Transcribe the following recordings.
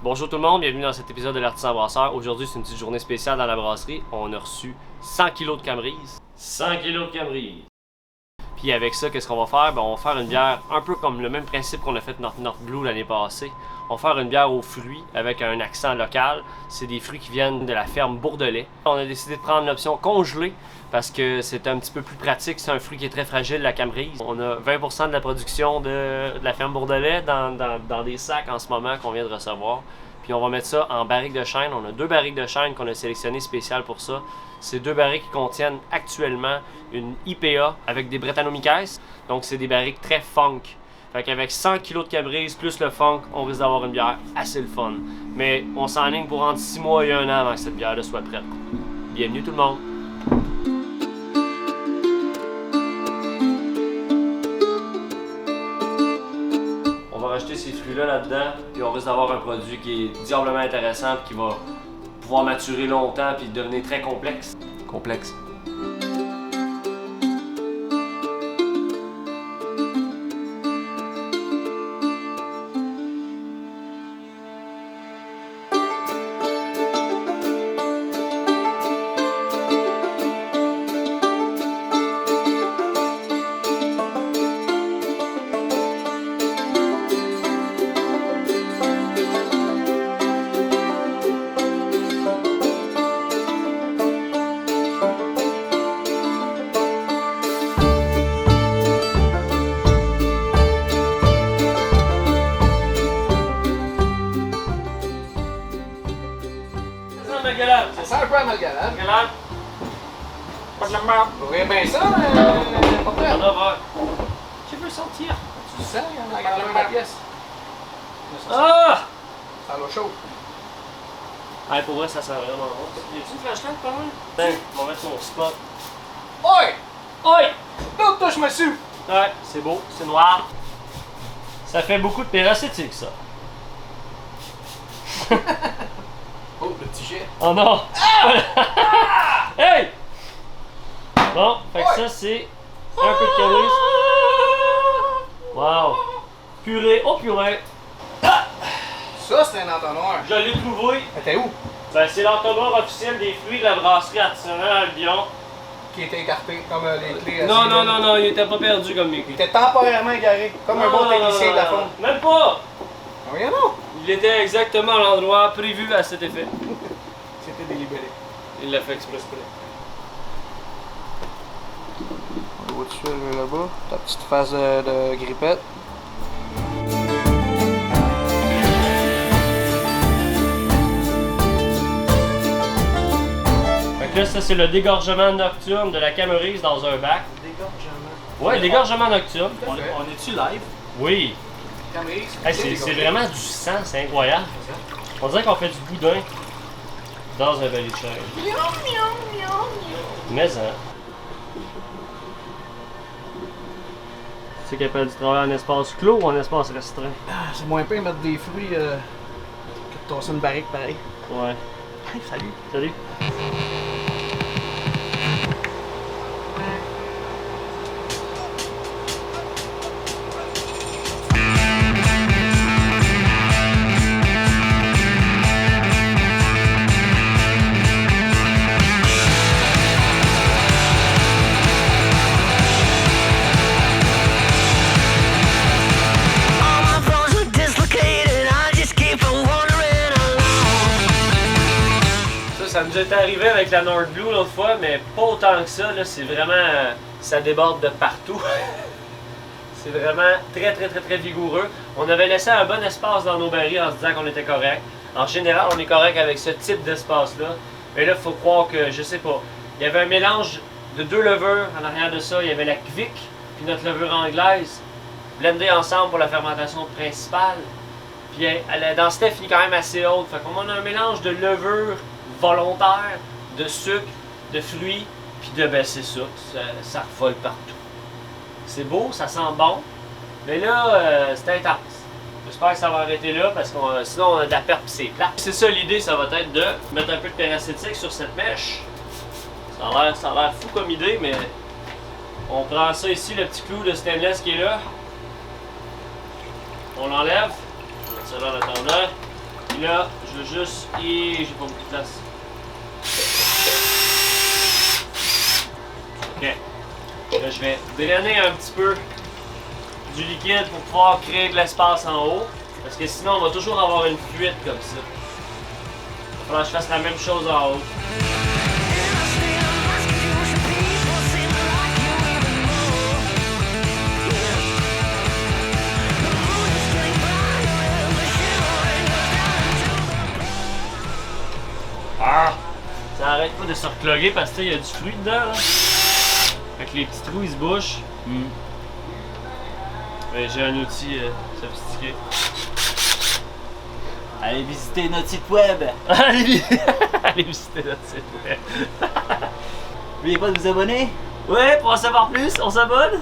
Bonjour tout le monde, bienvenue dans cet épisode de l'Artisan Brasseur. Aujourd'hui, c'est une petite journée spéciale dans la brasserie. On a reçu 100 kg de Camerise. 100 kg de Camerise. Puis avec ça, qu'est-ce qu'on va faire? Ben, on va faire une bière un peu comme le même principe qu'on a fait notre North Blue l'année passée. On va faire une bière aux fruits avec un accent local. C'est des fruits qui viennent de la ferme Bourdelais. On a décidé de prendre l'option congelée parce que c'est un petit peu plus pratique. C'est un fruit qui est très fragile, la Camerise. On a 20% de la production de la ferme Bourdelais dans des sacs en ce moment qu'on vient de recevoir. Puis on va mettre ça en barrique de chêne. On a 2 barriques de chêne qu'on a sélectionnées spéciales pour ça. C'est 2 barriques qui contiennent actuellement une IPA avec des Brettanomyces. Donc c'est des barriques très funk. Fait qu'avec 100 kg de Camerise plus le funk, on risque d'avoir une bière assez le fun. Mais on s'enligne pour entre 6 mois et 1 an avant que cette bière-là soit prête. Bienvenue tout le monde! On va rajouter ces fruits-là là-dedans, puis on risque d'avoir un produit qui est diablement intéressant, puis qui va pouvoir maturer longtemps, puis devenir très complexe. Complexe. Ça sent un peu amalgamade. Galère. Pas de la merde. Faudrait bien ça, pas prêt. On va. Je veux sortir. Tu le sens, il y en a dans la pièce. Ah! Ça a l'eau chaude. Ah, pour vrai, ça sent vraiment bon. Y a-tu une flashlight pas mal? Tiens, on va mettre mon spot. Oi! Oi! Donc, touche-moi dessus! Ouais, c'est beau, c'est noir. Ça fait beaucoup de péracétique, ça. Oh, le petit jet. Oh non! Hey! Bon, fait que ça, c'est un peu de Camerise. Wow! Purée, oh purée! Ça, c'est un entonnoir. Je l'ai trouvé. T'es où? Ben, c'est l'entonnoir officiel des fruits de la brasserie artisanale Albion. Qui était écarté, comme les clés. Non, il était pas perdu comme mes Il clés. était temporairement égaré, comme un bon technicien de la fonte. Même pas! Ah, oui, non? Il était exactement à l'endroit prévu à cet effet. C'était délibéré. Il l'a fait exprès. On voit dessus là-bas, ta petite phase de grippette. Fait que là, ça c'est le dégorgement nocturne de la Camerise dans un bac. Dégorgement. Ouais, dégorgement nocturne. On est-tu live? Oui. Camerise. Hey, c'est vraiment du sang, c'est incroyable. On dirait qu'on fait du boudin dans un balai de chêne. Mais hein. C'est capable du travail en espace clos ou en espace restreint? Ah, c'est moins pire mettre des fruits que de tosser une barrique pareil. Ouais. Hey, salut. Salut. Ça nous est arrivé avec la North Blue l'autre fois, mais pas autant que ça. Là, c'est vraiment. Ça déborde de partout. C'est vraiment très vigoureux. On avait laissé un bon espace dans nos barils en se disant qu'on était correct. En général, on est correct avec ce type d'espace-là. Mais là, il faut croire que, je sais pas, il y avait un mélange de 2 levures en arrière de ça. Il y avait la Kvick puis notre levure anglaise, blendées ensemble pour la fermentation principale. Puis la densité finit quand même assez haute. Fait qu'on a un mélange de levure volontaire, de sucre, de fruits, puis de c'est ça, ça revole partout. C'est beau, ça sent bon, mais là, c'est intense. J'espère que ça va arrêter là, parce que sinon on a de la perte pis c'est plat. C'est ça l'idée, ça va être de mettre un peu de péracétique sur cette mèche. Ça a l'air fou comme idée, mais on prend ça ici, le petit clou de stainless qui est là. On l'enlève, on met ça là en attendant. Puis là, je veux juste... Et j'ai pas beaucoup de place. Ok. Là, je vais drainer un petit peu du liquide pour pouvoir créer de l'espace en haut. Parce que sinon, on va toujours avoir une fuite comme ça. Il va falloir que je fasse la même chose en haut. Ah! Ça arrête pas de se recloguer parce qu'il y a du fruit dedans. Là. Fait que les petits trous ils se bouchent. Mais j'ai un outil sophistiqué. Allez visiter notre site web. Allez visiter notre site web. N'oubliez pas de vous abonner. Ouais, pour en savoir plus, on s'abonne.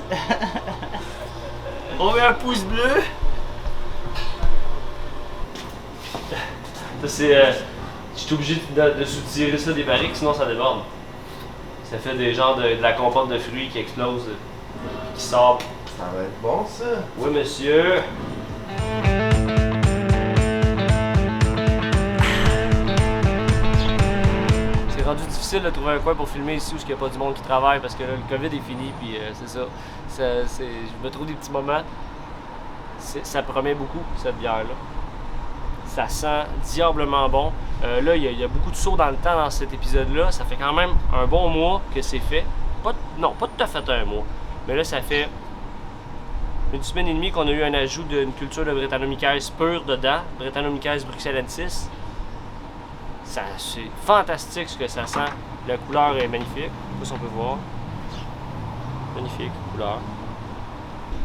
On met un pouce bleu. Ça c'est... je suis obligé de soutirer ça des barriques, sinon ça déborde. Ça fait des genres de la compote de fruits qui explose, qui sort. Ça va être bon, ça. Oui, monsieur. C'est rendu difficile de trouver un coin pour filmer ici où il n'y a pas du monde qui travaille parce que là, le COVID est fini, puis c'est ça. Je me trouve des petits moments. Ça promet beaucoup, cette bière-là. Ça sent diablement bon. Là, il y a beaucoup de sauts dans le temps dans cet épisode-là. Ça fait quand même un bon mois que c'est fait. Non, pas tout à fait un mois. Mais là, ça fait une semaine et demie qu'on a eu un ajout d'une culture de Brettanomyces pure dedans. Brettanomyces bruxellensis. C'est fantastique ce que ça sent. La couleur est magnifique. Je sais pas si on peut voir. Magnifique couleur.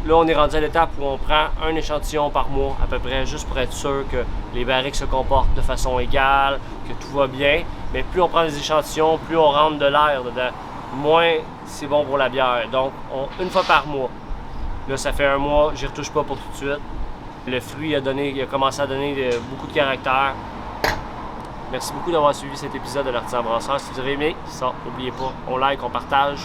Là, on est rendu à l'étape où on prend un échantillon par mois à peu près, juste pour être sûr que les barriques se comportent de façon égale, que tout va bien. Mais plus on prend des échantillons, plus on rentre de l'air dedans, moins c'est bon pour la bière. Donc, une fois par mois. Là, ça fait un mois, j'y retouche pas pour tout de suite. Le fruit il a commencé à donner beaucoup de caractère. Merci beaucoup d'avoir suivi cet épisode de l'Artisan Brasseur. Si vous avez aimé ça, n'oubliez pas, on like, on partage.